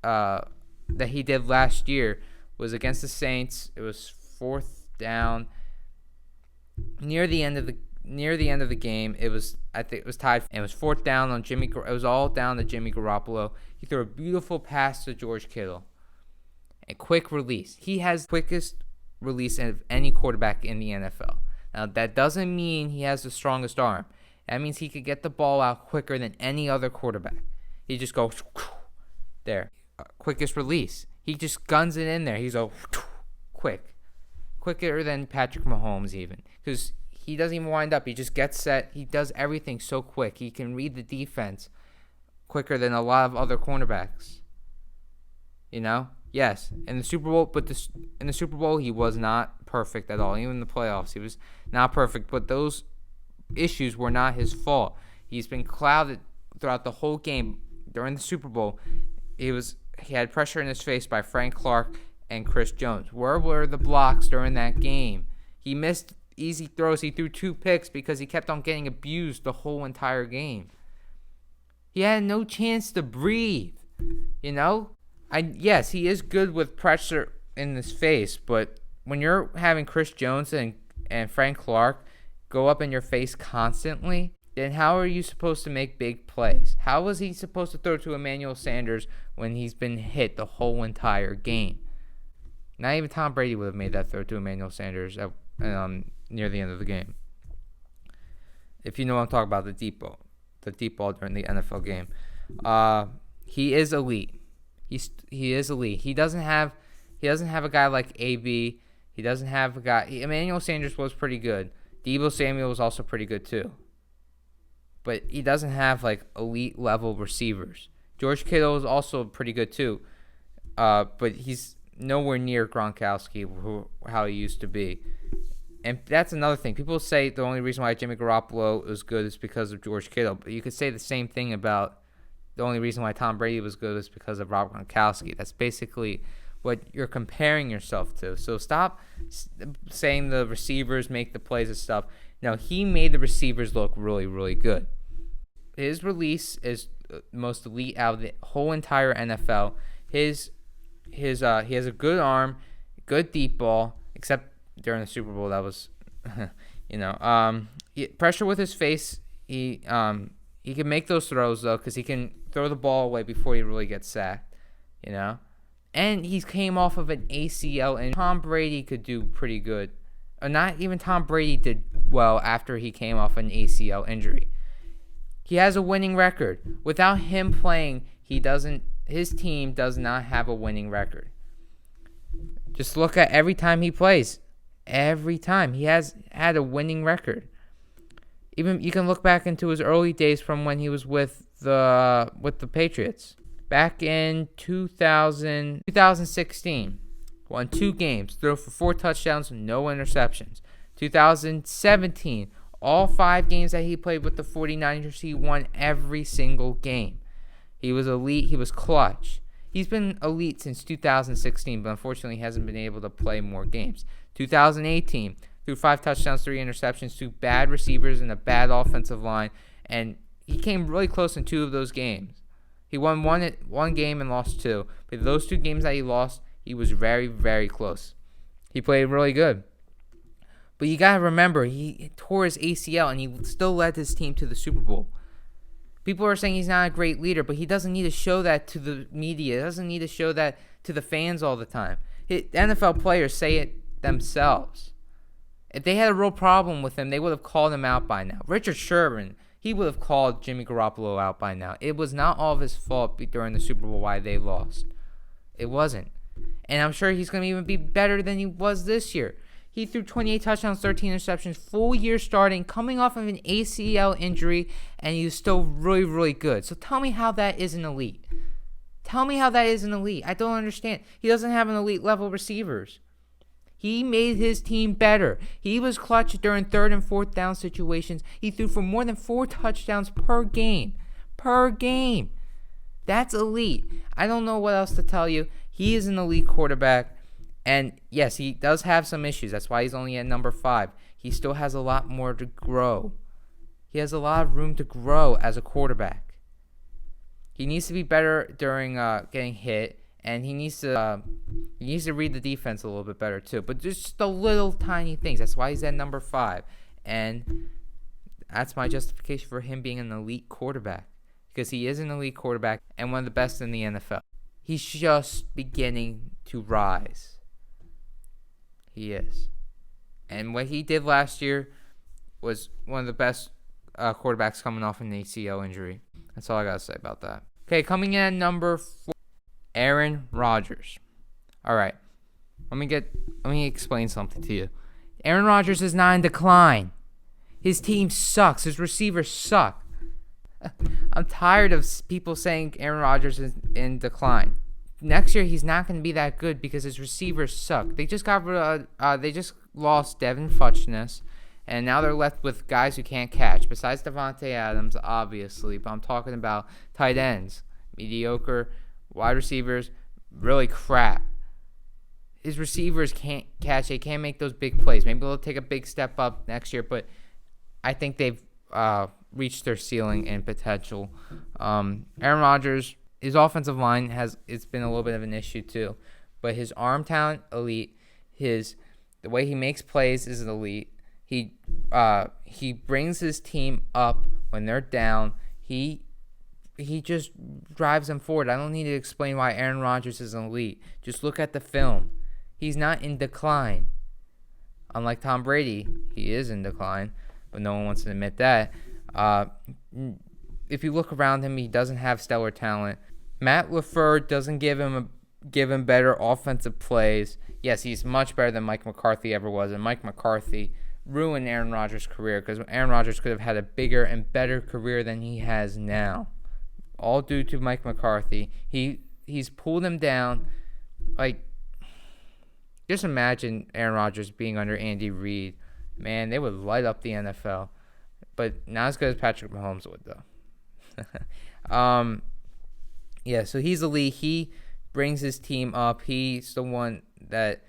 that he did last year was against the Saints. It was 4th down near the end of the game. It was tied, and it was 4th down on Jimmy. It was all down to Jimmy Garoppolo. He threw a beautiful pass to George Kittle. A quick release. He has quickest release of any quarterback in the NFL. Now, that doesn't mean he has the strongest arm. That means he could get the ball out quicker than any other quarterback. He just goes there. Quickest release. He just guns it in there. He's quicker than Patrick Mahomes even, because he doesn't even wind up. He just gets set. He does everything so quick. He can read the defense quicker than a lot of other cornerbacks. Yes, in the Super Bowl, he was not perfect at all. Even in the playoffs, he was not perfect. But those issues were not his fault. He's been clouded throughout the whole game. During the Super Bowl, he had pressure in his face by Frank Clark and Chris Jones. Where were the blocks during that game? He missed easy throws. He threw 2 picks because he kept on getting abused the whole entire game. He had no chance to breathe. Yes, he is good with pressure in his face, but when you're having Chris Jones and Frank Clark go up in your face constantly, then how are you supposed to make big plays? How was he supposed to throw to Emmanuel Sanders when he's been hit the whole entire game? Not even Tom Brady would have made that throw to Emmanuel Sanders near the end of the game. If you know what I'm talking about, the deep ball during the NFL game. He is elite. He is elite. He doesn't have a guy like AB. He doesn't have a guy. Emmanuel Sanders was pretty good. Deebo Samuel was also pretty good too. But he doesn't have like elite level receivers. George Kittle is also pretty good too. But he's nowhere near Gronkowski, how he used to be. And that's another thing. People say the only reason why Jimmy Garoppolo was good is because of George Kittle. But you could say the same thing about the only reason why Tom Brady was good is because of Rob Gronkowski. That's basically what you're comparing yourself to. So stop saying the receivers make the plays and stuff. No, he made the receivers look really, really good. His release is most elite out of the whole entire NFL. He has a good arm, good deep ball, except during the Super Bowl that was, pressure with his face. He can make those throws though, because he can throw the ball away before he really gets sacked, And he came off of an ACL, and Tom Brady could do pretty good. Or not even Tom Brady did well after he came off an ACL injury. He has a winning record. Without him playing, his team does not have a winning record. Just look at every time he plays. Every time he has had a winning record. Even you can look back into his early days from when he was with the Patriots. Back in 2016, won 2 games, threw for 4 touchdowns, no interceptions. 2017, all 5 games that he played with the 49ers, he won every single game. He was elite. He was clutch. He's been elite since 2016, but unfortunately he hasn't been able to play more games. 2018, threw 5 touchdowns, 3 interceptions, 2 bad receivers and a bad offensive line, and he came really close in 2 of those games. He won one game and lost 2, but those 2 games that he lost, he was very, very close. He played really good. But you got to remember, he tore his ACL, and he still led his team to the Super Bowl. People are saying he's not a great leader, but he doesn't need to show that to the media. He doesn't need to show that to the fans all the time. NFL players say it themselves. If they had a real problem with him, they would have called him out by now. Richard Sherman, he would have called Jimmy Garoppolo out by now. It was not all of his fault during the Super Bowl why they lost. It wasn't. And I'm sure he's going to even be better than he was this year. He threw 28 touchdowns, 13 interceptions, full year starting, coming off of an ACL injury, and he was still really, really good. So tell me how that isn't elite. Tell me how that isn't elite. I don't understand. He doesn't have an elite level receivers. He made his team better. He was clutch during 3rd and 4th down situations. He threw for more than 4 touchdowns per game. Per game. That's elite. I don't know what else to tell you. He is an elite quarterback. And yes, he does have some issues. That's why he's only at number 5. He still has a lot more to grow. He has a lot of room to grow as a quarterback. He needs to be better during getting hit, and he needs to read the defense a little bit better too. But just the little tiny things. That's why he's at number 5, and that's my justification for him being an elite quarterback, because he is an elite quarterback and one of the best in the NFL. He's just beginning to rise. He is. And what he did last year was one of the best quarterbacks coming off an ACL injury. That's all I got to say about that. Okay, coming in at number 4, Aaron Rodgers. All right. Let me explain something to you. Aaron Rodgers is not in decline. His team sucks. His receivers suck. I'm tired of people saying Aaron Rodgers is in decline. Next year he's not going to be that good because his receivers suck. They just lost Devin Funchess, and now they're left with guys who can't catch. Besides Devontae Adams, obviously, but I'm talking about tight ends, mediocre, wide receivers, really crap. His receivers can't catch. They can't make those big plays. Maybe they'll take a big step up next year, but I think they've reached their ceiling and potential. Aaron Rodgers, his offensive line it's been a little bit of an issue too, but his arm talent, elite. The way he makes plays is elite. He brings his team up when they're down. He just drives them forward. I don't need to explain why Aaron Rodgers is an elite. Just look at the film. He's not in decline. Unlike Tom Brady, he is in decline, but no one wants to admit that. If you look around him, he doesn't have stellar talent. Matt LaFleur doesn't give him better offensive plays. Yes, he's much better than Mike McCarthy ever was, and Mike McCarthy ruined Aaron Rodgers' career because Aaron Rodgers could have had a bigger and better career than he has now. All due to Mike McCarthy. He's pulled him down. Like, Just imagine Aaron Rodgers being under Andy Reid. Man, they would light up the NFL. But not as good as Patrick Mahomes would, though. Yeah, so he's elite. He brings his team up. He's the one that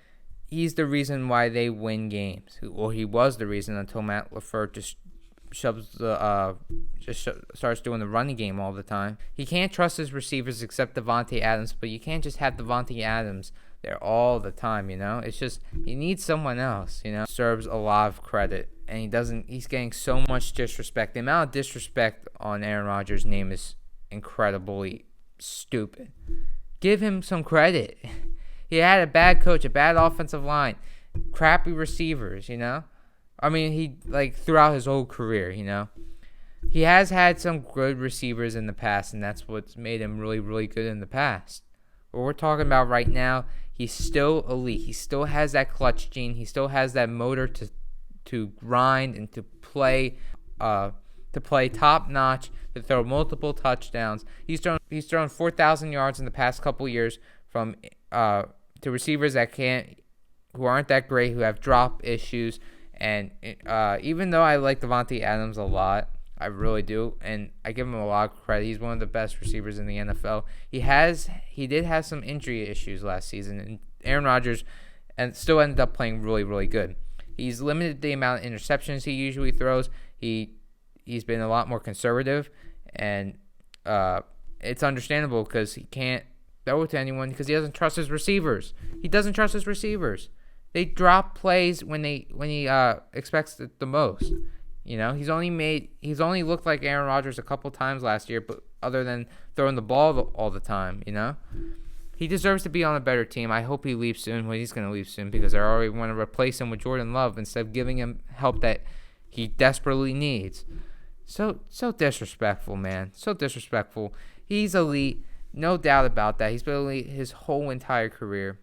he's the reason why they win games. Well, he was the reason until Matt LaFleur just starts doing the running game all the time. He can't trust his receivers except Devontae Adams, but you can't just have Devontae Adams there all the time, It's just he needs someone else, Deserves a lot of credit, and he's getting so much disrespect. The amount of disrespect on Aaron Rodgers' name is incredibly stupid. Give him some credit. He had a bad coach, a bad offensive line, crappy receivers, I mean, he throughout his whole career, He has had some good receivers in the past, and that's what's made him really, really good in the past. What we're talking about right now, he's still elite. He still has that clutch gene. He still has that motor to grind and to play top notch, to throw multiple touchdowns. He's thrown 4,000 yards in the past couple years from to receivers who aren't that great, who have drop issues. And even though I like Devontae Adams a lot, I really do, and I give him a lot of credit. He's one of the best receivers in the NFL. He did have some injury issues last season, and Aaron Rodgers still ended up playing really, really good. He's limited the amount of interceptions he usually throws. He's been a lot more conservative, and it's understandable because he can't throw it to anyone because he doesn't trust his receivers. They drop plays when he expects it the most. He's only looked like Aaron Rodgers a couple times last year, but other than throwing the ball all the time, he deserves to be on a better team. I hope he leaves soon. Well, he's going to leave soon because I already want to replace him with Jordan Love instead of giving him help that he desperately needs. So disrespectful, man. So disrespectful. He's elite, no doubt about that. He's been elite his whole entire career.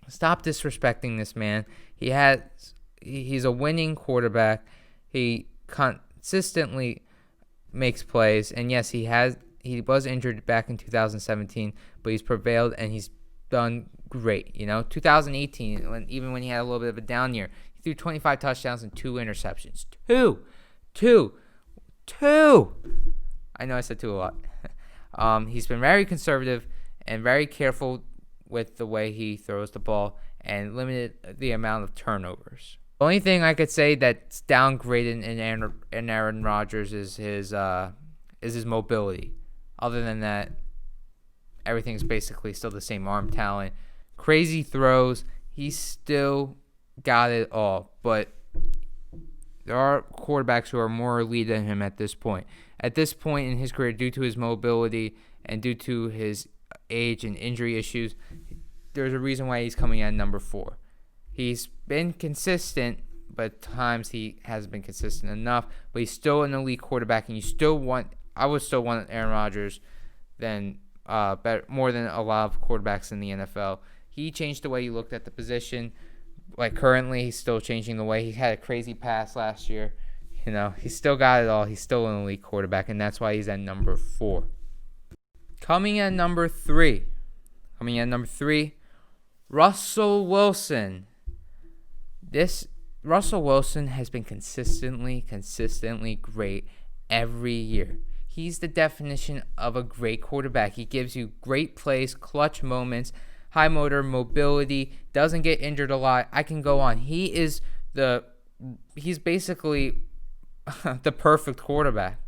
Stop disrespecting this man. He's a winning quarterback. He consistently makes plays, and yes, he was injured back in 2017, but he's prevailed and he's done great. 2018, even when he had a little bit of a down year, he threw 25 touchdowns and 2 interceptions. Two. I know I said 2 a lot. He's been very conservative and very careful with the way he throws the ball and limited the amount of turnovers. The only thing I could say that's downgraded in Aaron Rodgers is his mobility. Other than that, everything's basically still the same arm talent. Crazy throws. He's still got it all. But there are quarterbacks who are more elite than him at this point. At this point in his career, due to his mobility and due to his age and injury issues, there's a reason why he's coming at number 4. He's been consistent, but at times he hasn't been consistent enough. But he's still an elite quarterback, and I would still want Aaron Rodgers more than a lot of quarterbacks in the NFL. He changed the way he looked at the position. Like currently, he's still changing the way he had a crazy pass last year. He's still got it all. He's still an elite quarterback, and that's why he's at number 4. Coming at number 3, Russell Wilson. Russell Wilson has been consistently great every year. He's the definition of a great quarterback. He gives you great plays, clutch moments, high motor, mobility, doesn't get injured a lot. I can go on. He's basically the perfect quarterback.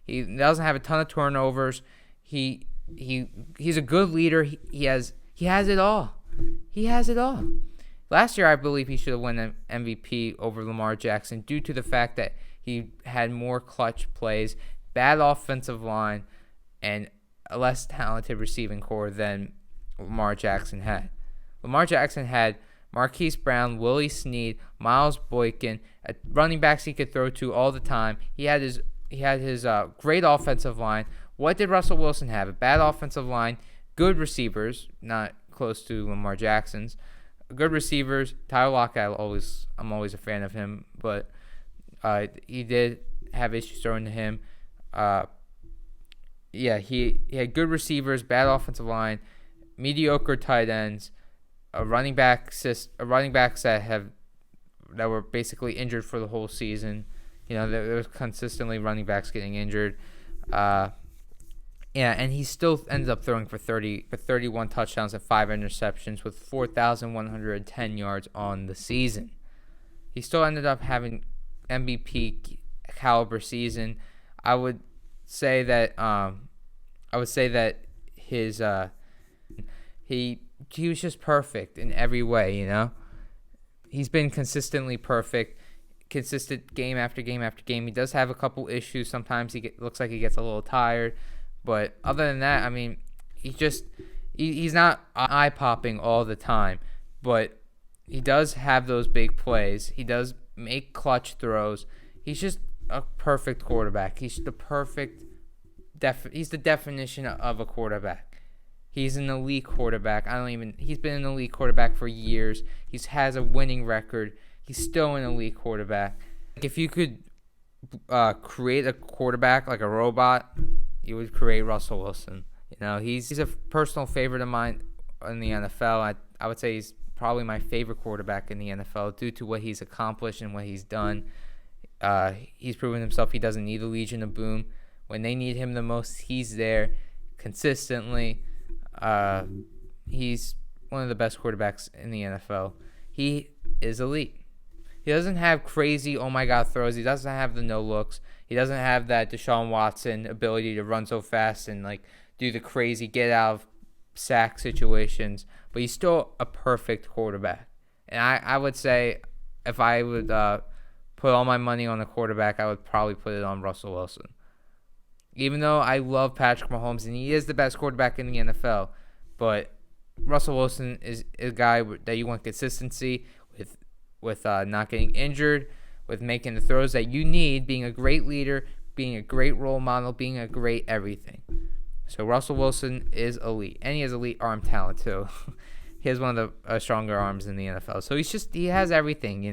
He doesn't have a ton of turnovers. He's a good leader. He has it all. He has it all. Last year, I believe he should have won an MVP over Lamar Jackson due to the fact that he had more clutch plays, bad offensive line, and a less talented receiving core than Lamar Jackson had. Lamar Jackson had Marquise Brown, Willie Snead, Miles Boykin, running backs he could throw to all the time. He had his great offensive line. What did Russell Wilson have? A bad offensive line, good receivers, not close to Lamar Jackson's. Good receivers. Tyler Lockett, I'm always a fan of him, but he did have issues throwing to him. He had good receivers, bad offensive line, mediocre tight ends, running backs that were basically injured for the whole season. There was consistently running backs getting injured. And he still ended up throwing for 31 touchdowns and 5 interceptions with 4,110 yards on the season. He still ended up having MVP caliber season. I would say that his he was just perfect in every way. He's been consistently perfect, consistent game after game after game. He does have a couple issues. Sometimes looks like he gets a little tired. But other than that, I mean, he's not eye-popping all the time. But he does have those big plays. He does make clutch throws. He's just a perfect quarterback. He's the definition of a quarterback. He's an elite quarterback. He's been an elite quarterback for years. He has a winning record. He's still an elite quarterback. If you could create a quarterback like a robot, you would create Russell Wilson. He's a personal favorite of mine in the NFL. I would say he's probably my favorite quarterback in the NFL due to what he's accomplished and what he's done. He's proven himself. He doesn't need a Legion of Boom. When they need him the most, he's there consistently. He's one of the best quarterbacks in the NFL. He is elite. He doesn't have crazy, oh my God, throws. He doesn't have the no looks. He doesn't have that Deshaun Watson ability to run so fast and do the crazy get out of sack situations. But he's still a perfect quarterback. And I would say if I would put all my money on a quarterback, I would probably put it on Russell Wilson. Even though I love Patrick Mahomes and he is the best quarterback in the NFL, but Russell Wilson is a guy that you want consistency with not getting injured, with making the throws that you need, being a great leader, being a great role model, being a great everything. So Russell Wilson is elite, and he has elite arm talent too. He has one of the stronger arms in the NFL. So he has everything,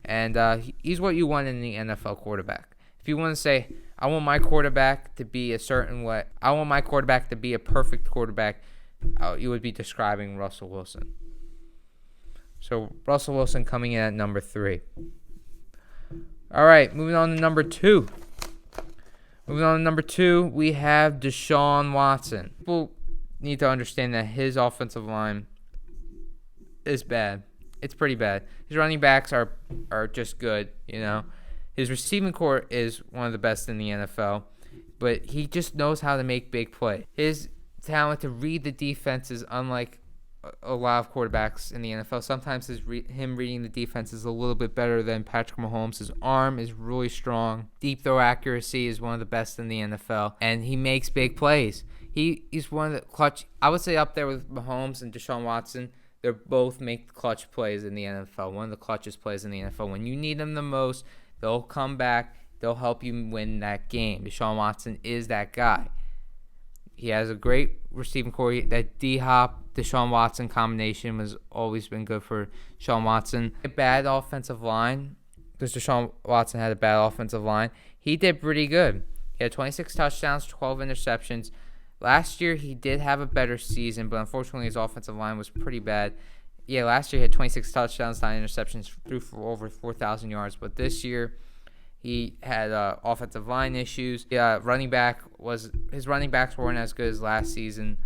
and he's what you want in the NFL quarterback. If you want to say, I want my quarterback to be a certain way, I want my quarterback to be a perfect quarterback, you would be describing Russell Wilson. So Russell Wilson coming in at number 3. All right, moving on to number 2. We have Deshaun Watson. People need to understand that his offensive line is bad. It's pretty bad. His running backs are just good, His receiving core is one of the best in the NFL, but he just knows how to make big plays. His talent to read the defense is unlike a lot of quarterbacks in the NFL. Sometimes him reading the defense is a little bit better than Patrick Mahomes. His arm is really strong. Deep throw accuracy is one of the best in the NFL, and he makes big plays. He's one of the clutch. I would say up there with Mahomes and Deshaun Watson. They both make clutch plays in the NFL. One of the clutchest plays in the NFL. When you need them the most, they'll come back. They'll help you win that game. Deshaun Watson is that guy. He has a great receiving core. That D-Hop, Deshaun Watson combination has always been good for Deshaun Watson. A bad offensive line, because Deshaun Watson had a bad offensive line. He did pretty good. He had 26 touchdowns, 12 interceptions. Last year, he did have a better season, but unfortunately, his offensive line was pretty bad. Yeah, last year he had 26 touchdowns, 9 interceptions, threw for over 4,000 yards. But this year, he had offensive line issues. His running backs weren't as good as last season.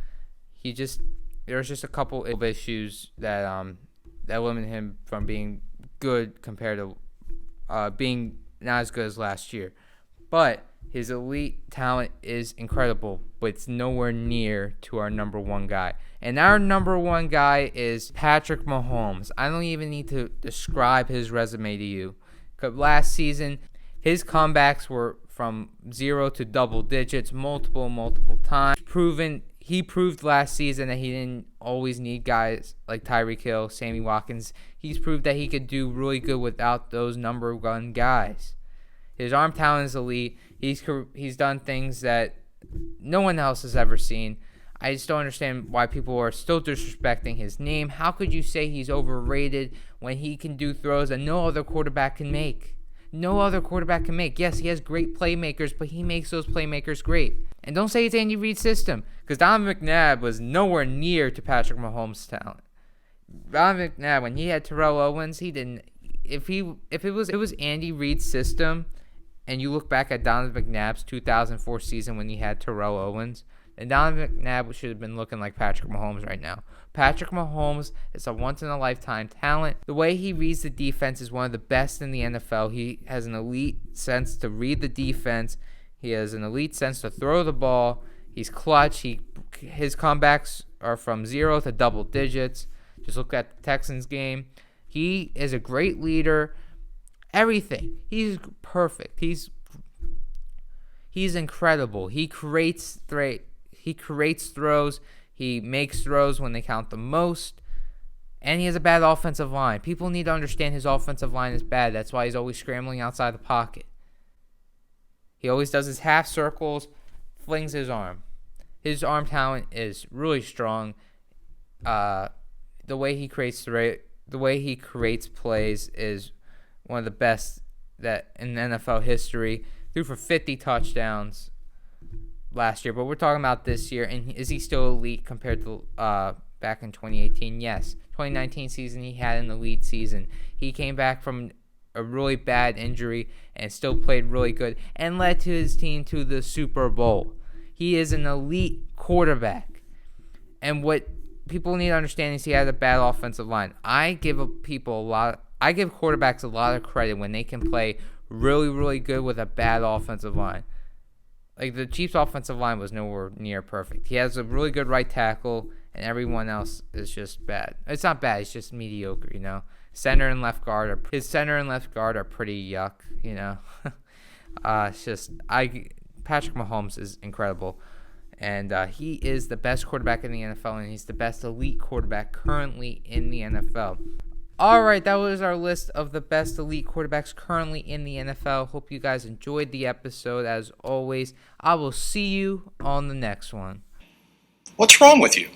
There was just a couple of issues that limited him from being good compared to being not as good as last year. But his elite talent is incredible, but it's nowhere near to our number one guy. And our number one guy is Patrick Mahomes. I don't even need to describe his resume to you. Because last season, his comebacks were from 0 to double digits multiple times. He proved last season that he didn't always need guys like Tyreek Hill, Sammy Watkins. He's proved that he could do really good without those number one guys. His arm talent is elite. He's done things that no one else has ever seen. I just don't understand why people are still disrespecting his name. How could you say he's overrated when he can do throws that no other quarterback can make? No other quarterback can make. Yes, he has great playmakers, but he makes those playmakers great. And don't say it's Andy Reid's system, because Donovan McNabb was nowhere near to Patrick Mahomes' talent. Donovan McNabb, when he had Terrell Owens, he didn't. If it was Andy Reid's system, and you look back at Donovan McNabb's 2004 season when he had Terrell Owens, then Donovan McNabb should have been looking like Patrick Mahomes right now. Patrick Mahomes is a once-in-a-lifetime talent. The way he reads the defense is one of the best in the NFL. He has an elite sense to read the defense. He has an elite sense to throw the ball. He's clutch. His comebacks are from 0 to double digits. Just look at the Texans game. He is a great leader. Everything. He's perfect. He's incredible. He creates throws. He makes throws when they count the most. And he has a bad offensive line. People need to understand his offensive line is bad. That's why he's always scrambling outside the pocket. He always does his half circles, flings his arm. His arm talent is really strong. The way he creates plays is one of the best that in NFL history. Threw for 50 touchdowns last year, but we're talking about this year. And is he still elite compared to back in 2018? Yes. 2019 season, he had an elite season. He came back from a really bad injury and still played really good and led to his team to the Super Bowl. He is an elite quarterback. And what people need to understand is he has a bad offensive line. I give quarterbacks a lot of credit when they can play really, really good with a bad offensive line. Like the Chiefs' offensive line was nowhere near perfect. He has a really good right tackle, and everyone else is just bad. It's not bad. It's just mediocre, His center and left guard are pretty yuck, Patrick Mahomes is incredible, and he is the best quarterback in the NFL, and he's the best elite quarterback currently in the NFL. All right, that was our list of the best elite quarterbacks currently in the NFL. Hope you guys enjoyed the episode. As always, I will see you on the next one. What's wrong with you?